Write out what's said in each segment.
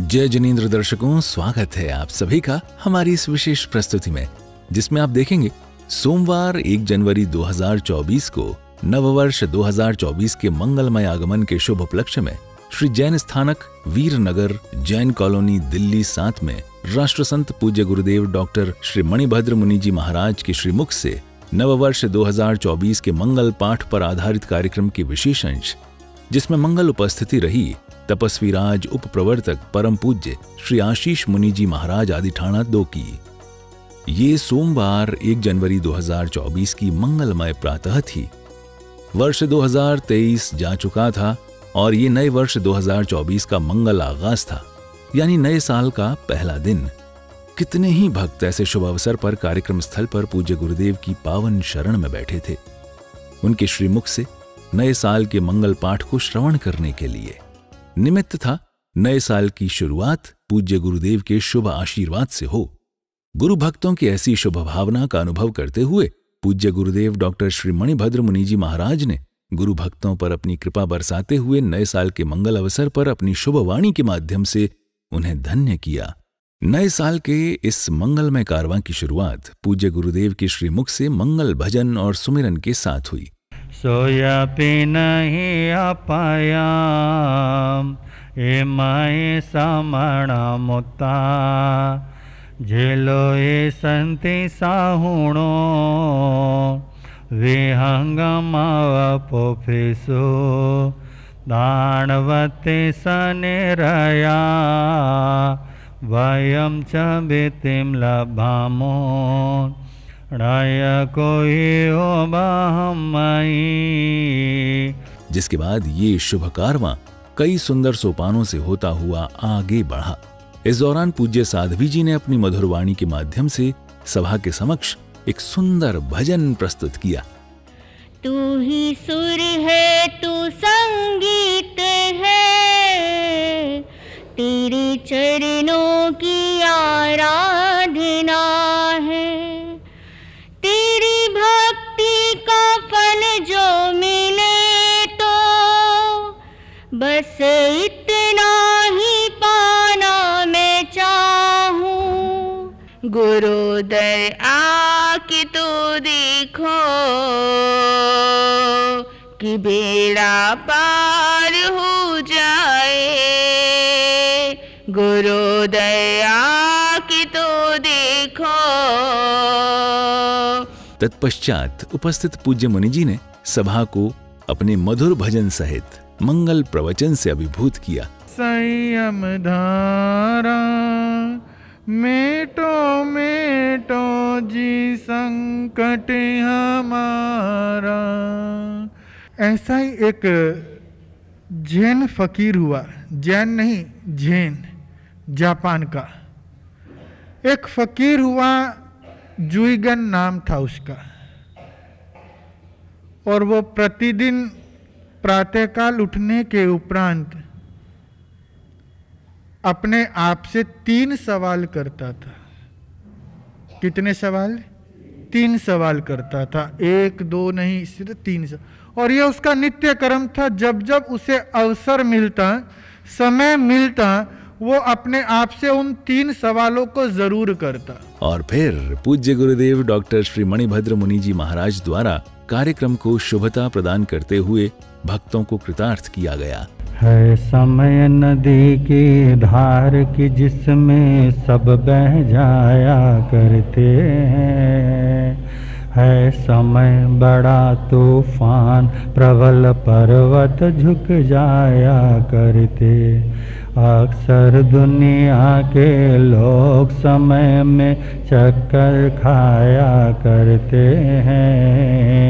जय जिनेंद्र दर्शकों, स्वागत है आप सभी का हमारी इस विशेष प्रस्तुति में, जिसमें आप देखेंगे सोमवार 1 जनवरी 2024 को नववर्ष 2024 के मंगलमय आगमन के शुभ उपलक्ष्य में श्री जैन स्थानक वीरनगर जैन कॉलोनी दिल्ली 7 में राष्ट्रसंत पूज्य गुरुदेव डॉक्टर श्री मणिभद्र मुनि जी महाराज के श्रीमुख से नववर्ष 2024 के मंगल पाठ पर आधारित कार्यक्रम की विशेष अंश, जिसमें मंगल उपस्थिति रही तपस्वी राज उप प्रवर्तक परम पूज्य श्री आशीष मुनि जी महाराज आदि ठाणा 2 की। ये सोमवार 1 जनवरी 2024 की मंगलमय प्रातः थी। वर्ष 2023 जा चुका था और ये नए वर्ष 2024 का मंगल आगाज था, यानी नए साल का पहला दिन। कितने ही भक्त ऐसे शुभ अवसर पर कार्यक्रम स्थल पर पूज्य गुरुदेव की पावन शरण में बैठे थे, उनके श्रीमुख से नए साल के मंगल पाठ को श्रवण करने के लिए। निमित्त था नए साल की शुरुआत पूज्य गुरुदेव के शुभ आशीर्वाद से हो। गुरु भक्तों की ऐसी शुभ भावना का अनुभव करते हुए पूज्य गुरुदेव डॉक्टर श्री मणिभद्र मुनि जी महाराज ने गुरु भक्तों पर अपनी कृपा बरसाते हुए नए साल के मंगल अवसर पर अपनी शुभ वाणी के माध्यम से उन्हें धन्य किया। नए साल के इस मंगलमय कारवां की शुरुआत पूज्य गुरुदेव के श्रीमुख से मंगल भजन और सुमिरन के साथ हुई। सोया पे नहीं आपायाम ए माए सामणा मोता झेलो ए संति साहुणो विहंगमाव पोफेसो दानवते सनेरया वयम च बेतिम लभामो जिसके बाद ये शुभ कारवां कई सुंदर सोपानों से होता हुआ आगे बढ़ा। इस दौरान पूज्य साध्वी जी ने अपनी मधुर वाणी के माध्यम से सभा के समक्ष एक सुंदर भजन प्रस्तुत किया। तू ही सुर है, तू संगीत है, तेरे चरणों की आराधना है, तेरी भक्ति का फल जो मिले तो बस इतना ही पाना मैं चाहूं। गुरुदर आके तो देखो कि बेड़ा पार हो जाए। गुरुदर आके तो देखो। तत्पश्चात उपस्थित पूज्य मुनि जी ने सभा को अपने मधुर भजन सहित मंगल प्रवचन से अभिभूत किया। संयम धारा मेटो मेटो जी संकट हमारा। ऐसा ही एक जैन फकीर हुआ, जैन नहीं जैन, जापान का एक फकीर हुआ, जुइगन नाम था उसका। और वो प्रतिदिन प्रातःकाल उठने के उपरांत अपने आप से 3 सवाल करता था। कितने सवाल? 3 सवाल करता था, 1 2 नहीं, सिर्फ 3 सवाल। और यह उसका नित्य कर्म था। जब जब उसे अवसर मिलता, समय मिलता, वो अपने आप से उन 3 सवालों को जरूर करता। और फिर पूज्य गुरुदेव डॉक्टर श्री मणिभद्र मुनि जी महाराज द्वारा कार्यक्रम को शुभता प्रदान करते हुए भक्तों को कृतार्थ किया गया। है समय नदी की धार की जिसमें सब बह जाया करते हैं। है समय बड़ा तूफान प्रबल पर्वत झुक जाया करते। अक्सर दुनिया के लोग समय में चक्कर खाया करते हैं,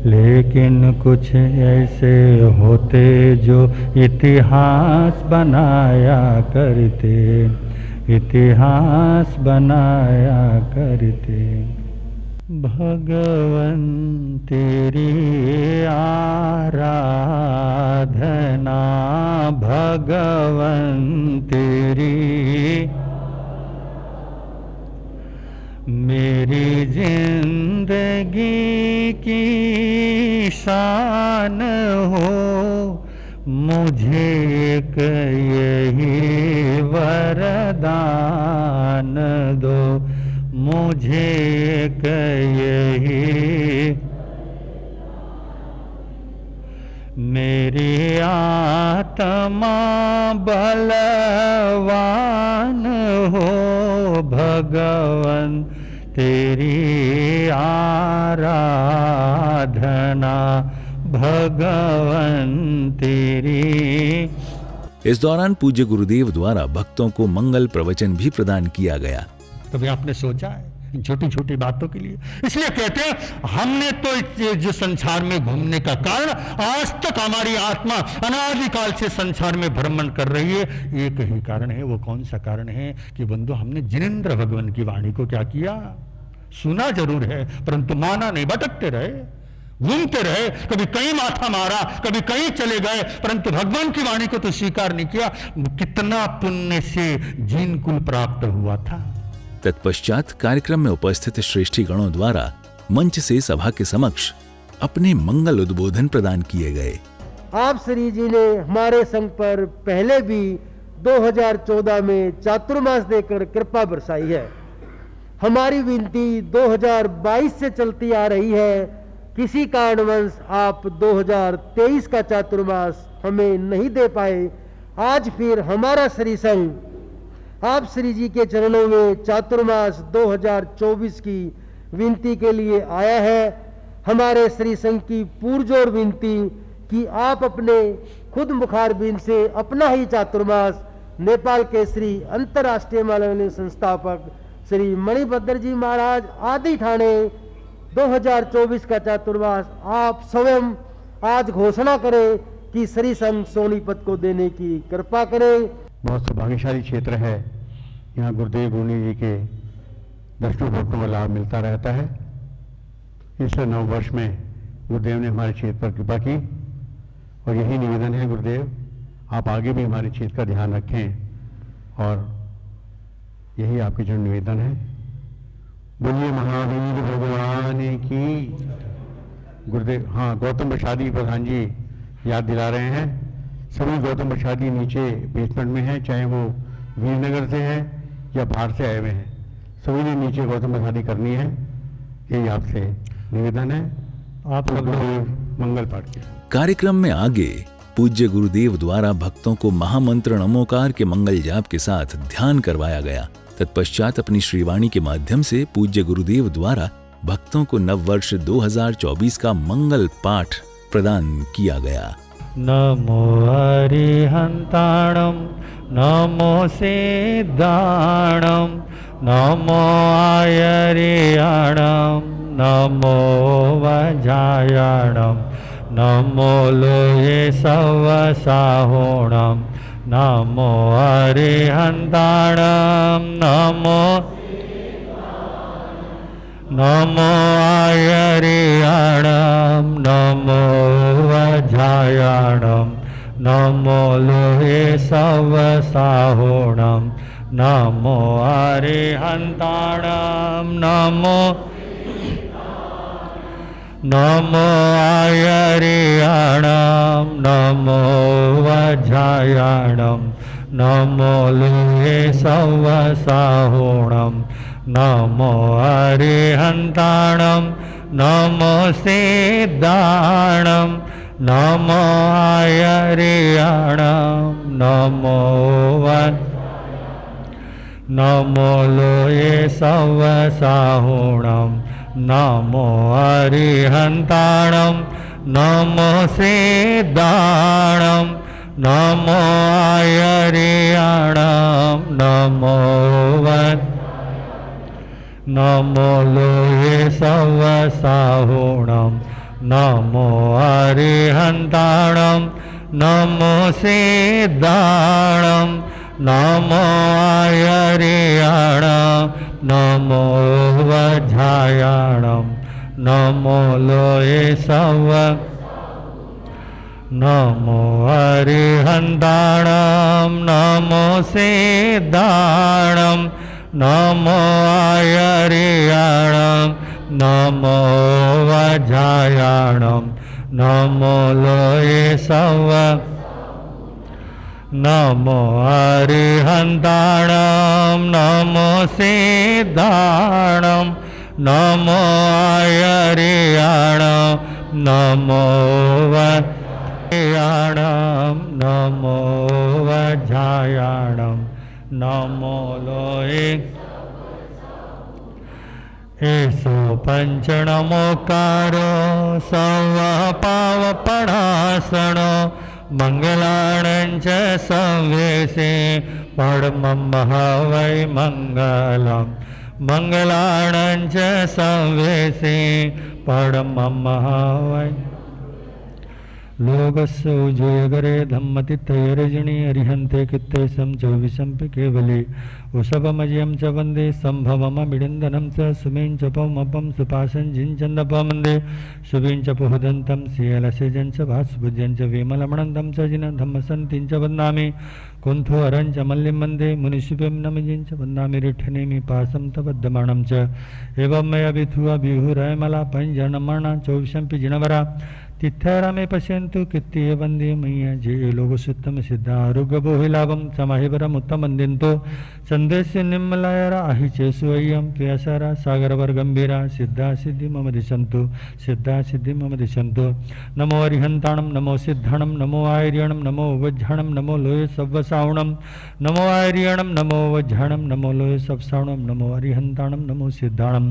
लेकिन कुछ ऐसे होते जो इतिहास बनाया करते, इतिहास बनाया करते। भगवन तेरी आराधना, भगवन तेरी मेरी जिंदगी की शान हो, मुझे एक यही वरदान दो, मुझे एक यही, मेरी आत्मा बलवान हो भगवन, तेरी आराधना भगवन तेरी। इस दौरान पूज्य गुरुदेव द्वारा भक्तों को मंगल प्रवचन भी प्रदान किया गया। कभी आपने सोचा है इन छोटी छोटी बातों के लिए? इसलिए कहते हैं हमने तो जो संसार में घूमने का कारण, आज तक हमारी आत्मा अनादिकाल से संसार में भ्रमण कर रही है, एक ही कारण है। वो कौन सा कारण है कि बंधु, हमने जिनेंद्र भगवान की वाणी को क्या किया? सुना जरूर है परंतु माना नहीं, भटकते रहे, घूमते रहे, कभी कहीं माथा मारा, कभी कहीं चले गए, परंतु भगवान की वाणी को तो स्वीकार नहीं किया। कितना पुण्य से जीन कुल प्राप्त हुआ था। तत्पश्चात कार्यक्रम में उपस्थित श्रेष्ठी गणों द्वारा मंच से सभा के समक्ष अपने मंगल उद्बोधन प्रदान किए गए। आप श्री जी ने हमारे संघ पर पहले भी 2014 में चातुर्मास देकर कृपा बरसाई है। हमारी विनती 2022 से चलती आ रही है, किसी कारणवश आप 2023 का चातुर्मास हमें नहीं दे पाए। आज फिर हमारा श्री संघ आप श्री जी के चरणों में चातुर्मास 2024 की विनती के लिए आया है। हमारे श्री संघ की पुरजोर विनती कि आप अपने खुद मुखारबिंद से अपना ही चातुर्मास नेपाल के श्री अंतर्राष्ट्रीय मालवीय संस्थापक श्री मणिभद्र जी महाराज आदि ठाणे 2024 का चातुर्मास आप स्वयं आज घोषणा करें कि श्री संघ सोनीपत को देने की कृपा करें। बहुत सौभाग्यशाली क्षेत्र है, यहाँ गुरुदेव गुरुनी जी के दर्शनों भक्तों का लाभ मिलता रहता है। इस नव वर्ष में गुरुदेव ने हमारे क्षेत्र पर कृपा की और यही निवेदन है गुरुदेव आप आगे भी हमारे क्षेत्र का ध्यान रखें और यही आपके जो निवेदन है। बोलिए महावीर भगवान की। गुरुदेव हाँ, गौतम प्रसादी प्रधान जी याद दिला रहे हैं, सभी गौतम प्रसादी नीचे बेसमेंट में हैं, चाहे वो वीरनगर से हैं या बाहर से आए हुए हैं, सभी ने नीचे गौतम प्रसादी करनी है, यही आपसे निवेदन है। आप सब मंगल पाठ के कार्यक्रम में आगे पूज्य गुरुदेव द्वारा भक्तों को महामंत्र नमोकार के मंगल जाप के साथ ध्यान करवाया गया। तत्पश्चात अपनी श्रीवाणी के माध्यम से पूज्य गुरुदेव द्वारा भक्तों को नववर्ष 2024 का मंगल पाठ प्रदान किया गया। नमो अरिहंताणम, नमो सिद्धाणम, नमो आयरियाणम, नमो वज्रायणम, नमो लोहे सवसाहोणम, नमो अरिहंताणम, नमो आयरियाणम, नमो वज्रायणम, नमो लोहे सवसाहोणम, नमो अरिहंताणम, नमो आयरियाणम, नमो वज्रायणम, नमो लोहे सवसाहोणम, नमो अरिहंताणम, नमो सिद्धाणम, नमो आयरियाणम, नमो लोहे सवसाहोणम, नमो अरिहंताणम, नमो सिद्धाणम, नमो आयरियाणम, नमो लोहे सवसाहोणम, नमो अरिहंताणम, नमो सिद्धाणम, नमो आयरियाणम, नमो वज्रायणम, नमो लोहे नमो अरिहंताणम, नमो सिद्धाणम, नमो आयरियाणम, नमो वज्रायणम, नमो लोहे नमो अरिहन्ताणं नमो सिद्धाणं नमो आयर्याणं नमो वज्रायाणं नमो वज्रायाणं नमो लोये एसो पंचनमोकारो सर्वपावपणासनो मंगलाणं च संवेशे परमं वै मंगलम् मंगलाणं च संवेशे परमं वै लोकस्य उजयगरे धम्मतिथयरजनि अरिहन्ते कित्तेशं चौविशंपि केवले उषभमजयं च वन्दे सम्भवमभिडन्दनं च सुमें च पौमपं सुपाशं जिञ्चन्दपं वन्दे शुभिं च पुहदन्तं श्रीयलसेजं च भास्भुजं च विमलमणन्तं च जिन धम्मसन्तिं च वन्दामि कुन्थोहरं च मल्लिं वन्दे मुनिशिपिं नमजिं च वन्दामि रिठ्ठनेमि पाशं तबद्धमाणं च एवं मया विथुआ विहुरयमला पंजनमणा चौविशंपि जिनवरा तिथ्यारा में पश्यन्तु कित्तीय वंदे मैया जे लोग सुत्तम सिद्धा आरोग्य बोहिलाभम समाहिवरम उत्तम वंदिंतो संदेश निम्मलायरा अहिचे सुय्यम प्यासारा सागरवर गंभीरा सिद्धा सिद्धि मम दिशन्तु सिद्धा सिद्धि मम दिशन्तु नमो अरिहन्ताणं नमो सिद्धाणं नमो आयर्यणं नमो वज्झाणं नमो लोये सव्वसावणं नमो आयर्यणं नमो वज्झाणं नमो लोये सव्वसावणं नमो अरिहन्ताणं नमो सिद्धाणं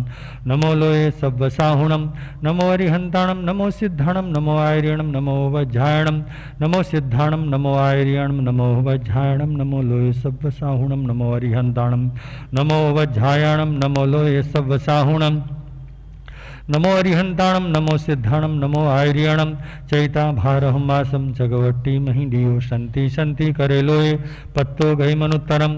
नमो लोये सव्वसाहुणं नमो अरिहन्ताणं नमो सिद्धाणं नमो आयर्यणं नमो वज्झायणं नमो सिद्धाणं नमो आयर्यणं नमो वज्झायणं नमो लोये सव्वसाहुणं नमो अरिहन्ताणं नमो वज्झायणं नमो लोये सव्वसाहुणं नमो अरिहन्ताणं नमो सिद्धाणं नमो आयर्यणं चैता भारहं वासं जगवट्टी महिडियो शन्ति शन्ति करे लोये पत्तो गई मनुत्तरम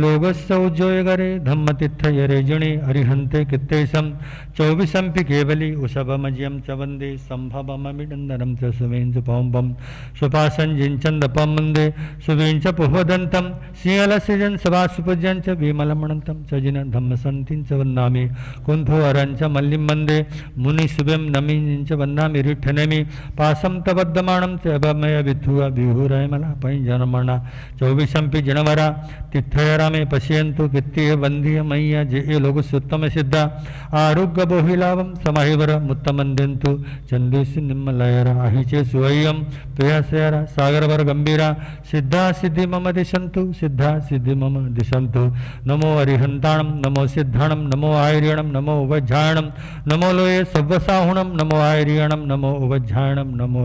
लोगस्य उज्जोय गरे धम्मतिथयरे जणे अरिहन्ते कित्तेशं चौविशंपि केवली उषभमजयं च वन्दे सम्भवमभिडन्दनं च सुवें च पौम्पं सुपाशं जिञ्चन्दपं वन्दे सुवें च पुहदन्तं श्रीयलसेजं सभासुपूज्यं च विमलमणन्तं च जिन धम्मसन्तिं च वन्दामि कुन्थोहरं च मल्लिं वन्दे मुनिशुभं नमिं च वन्दामि रिठ्ठनेमि पाशं तबद्धमाणं च अभमय विथुआ विहुरयमला पैंजनमणा चौविशंपि जनवरा तिथयरा में पश्यन्तु कित्तीय वन्दीय मैया जे लोग सुत्तम सिद्धा आरोग्य बोहिलाभं समाहिवर मुत्तमन्दिन्तु चन्देशि निम्मलयरा अहिचे सुय्यं प्रियसयरा सागरवर गंभीरा सिद्धा सिद्धि मम दिशन्तु सिद्धा सिद्धि मम दिशन्तु नमो अरिहन्ताणं नमो सिद्धाणं नमो आयर्यणं नमो वज्झायणं नमो लोये सव्वसाहुणं नमो आयर्यणं नमो वज्झायणं नमो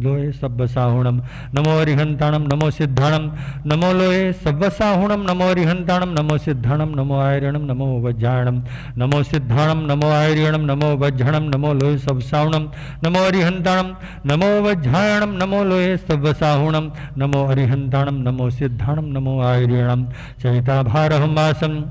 लोये सव्वसाहुणं नमो अरिहन्ताणं नमो सिद्धाणं नमो लोये सव्वसाहुणं नमो अरिहन्ताणं नमो सिद्धाणं नमो आयर्यणं नमो वज्झायणं नमो सिद्धाणं नमो आयर्यणं नमो वज्झायणं नमो लोये सव्वसाहुणं नमो अरिहन्ताणं नमो वज्झायणं नमो लोये सव्वसाहुणं नमो अरिहन्ताणं नमो सिद्धाणं नमो आयर्यणं चैताभारहं वासं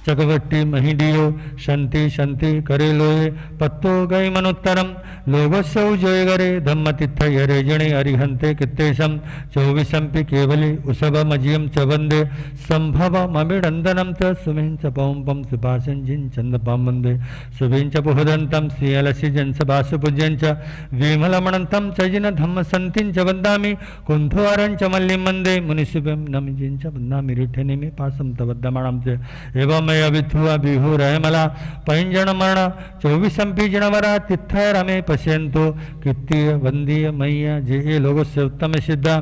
चकवट्टी महिडियो शन्ति शन्ति करे लोये पत्तो गई मनुत्तरम लोगस्य उजोय गरे धम्मतिथयरे जणे अरिहन्ते कित्तेशं चौविशंपि केवले उषभमजयं च वन्दे सम्भवमभिडन्दनं च सुमें च पौम्पं सुपाशं जिञ्चन्दपं वन्दे सुवें च पुहदन्तं श्रीयलसिजं च वासुपूज्यं च विमलमणन्तं च जिन धम्मसन्तिं च वन्दामि कुन्थोहरं च मल्लिं वन्दे मुनिशुभं नमिजिं च वन्दामि रिठ्ठनेमि पाशं तबद्धमाणं च एवं मया विथुआ विहुरयमला पैंजनमणा चौविशंपि जनवरा तिथयरा में पश्यन्तु कित्तीय वन्दीय मैया जे लोगस्य उत्तम सिद्धा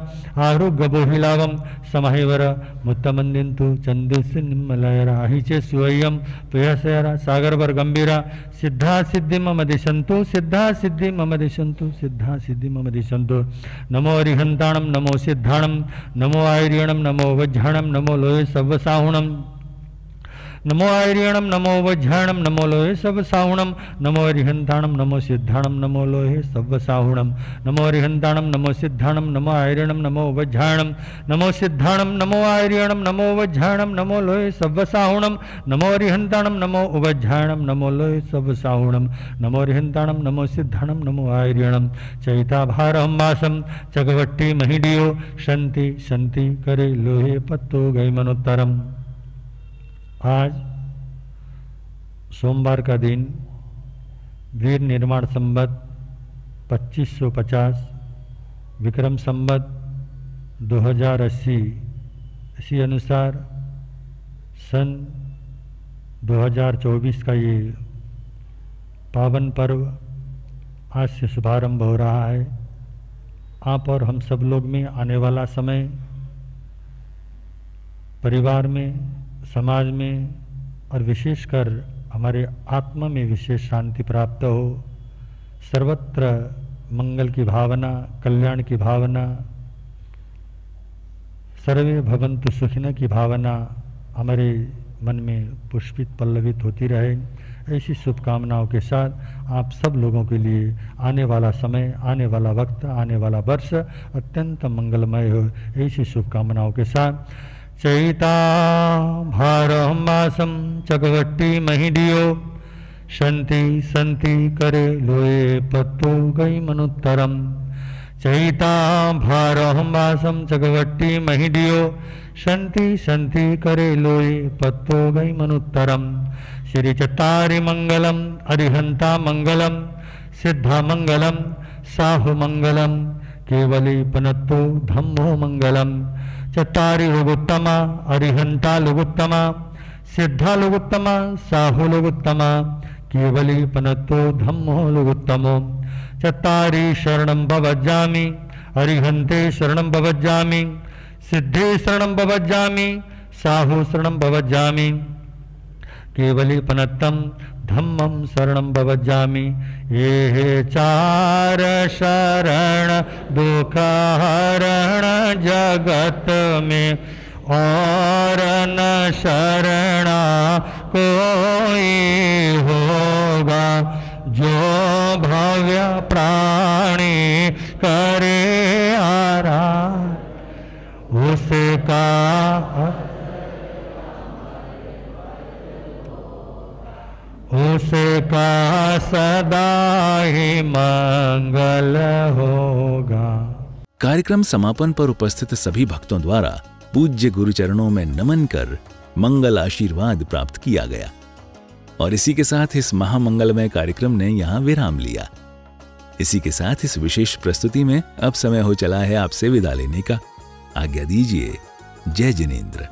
आरोग्य बोहिलाभं समाहिवर मुत्तमन्दिन्तु चन्देशि निम्मलयरा अहिचे सुय्यं प्रियसयरा सागरवर गंभीरा सिद्धा सिद्धि मम दिशन्तु सिद्धा सिद्धि मम दिशन्तु सिद्धा सिद्धि मम दिशन्तु नमो अरिहन्ताणं नमो सिद्धाणं नमो आयर्यणं नमो वज्झायणं नमो लोये सव्वसाहुणं नमो आयर्यणं नमो वज्झायणं नमो लोये सव्वसाहुणं नमो अरिहन्ताणं नमो सिद्धाणं नमो लोये सव्वसाहुणं नमो अरिहन्ताणं नमो सिद्धाणं नमो आयर्यणं नमो वज्झायणं नमो सिद्धाणं नमो आयर्यणं नमो वज्झायणं नमो लोये सव्वसाहुणं नमो अरिहन्ताणं नमो वज्झायणं नमो लोये सव्वसाहुणं नमो अरिहन्ताणं नमो सिद्धाणं नमो आयर्यणं चैताभारहं वासं चकवट्टी महिडियो शन्ति शन्ति करे लोहे पत्तो गई मनुत्तरम। आज सोमवार का दिन वीर निर्माण संवत 2550 विक्रम संवत 2080 इसी अनुसार सन 2024 का ये पावन पर्व आज से शुभारंभ हो रहा है। आप और हम सब लोग में आने वाला समय परिवार में, समाज में और विशेषकर हमारे आत्मा में विशेष शांति प्राप्त हो, सर्वत्र मंगल की भावना, कल्याण की भावना, सर्वे भवन्तु सुखिनः की भावना हमारे मन में पुष्पित पल्लवित होती रहे। ऐसी शुभकामनाओं के साथ आप सब लोगों के लिए आने वाला समय, आने वाला वक्त, आने वाला वर्ष अत्यंत मंगलमय हो, ऐसी शुभकामनाओं के साथ चैता भारम मासम चकवट्टी महिडियो शंति संति करे लोए पत्तो गई मनुत्तरम। चैता भारम मासम चकवट्टी महिडियो शंति संति करे लोए पत्तो गई मनुत्तरम। श्री चत्तारि मंगलम अरिहंता मंगलम सिद्धा मंगलम साहु मंगलम केवली पनत्तो धम्मो मंगलम। चत्तारि लुगुत्तमा अरिहंता लुगुत्तमा सिद्धा लुगुत्तमा साहु लुगुत्तमा केवली पनत्तो धम्मो लुगुत्तमो। चत्तारि शरणं भवज्जामि अरिहन्ते शरणं भवज्जामि सिद्धे शरणं भवज्जामि साहु शरणं भवज्जामि केवली पनत्तं धम्मं शरणं भवज्जामि। ये चार शरण दुख हरण जगत में और न शरणा कोई होगा। जो भव्य प्राणी करे आराम उसका सदा ही मंगल होगा। कार्यक्रम समापन पर उपस्थित सभी भक्तों द्वारा पूज्य गुरुचरणों में नमन कर मंगल आशीर्वाद प्राप्त किया गया और इसी के साथ इस महामंगलमय कार्यक्रम ने यहाँ विराम लिया। इसी के साथ इस विशेष प्रस्तुति में अब समय हो चला है आपसे विदा लेने का। आज्ञा दीजिए। जय जिनेंद्र।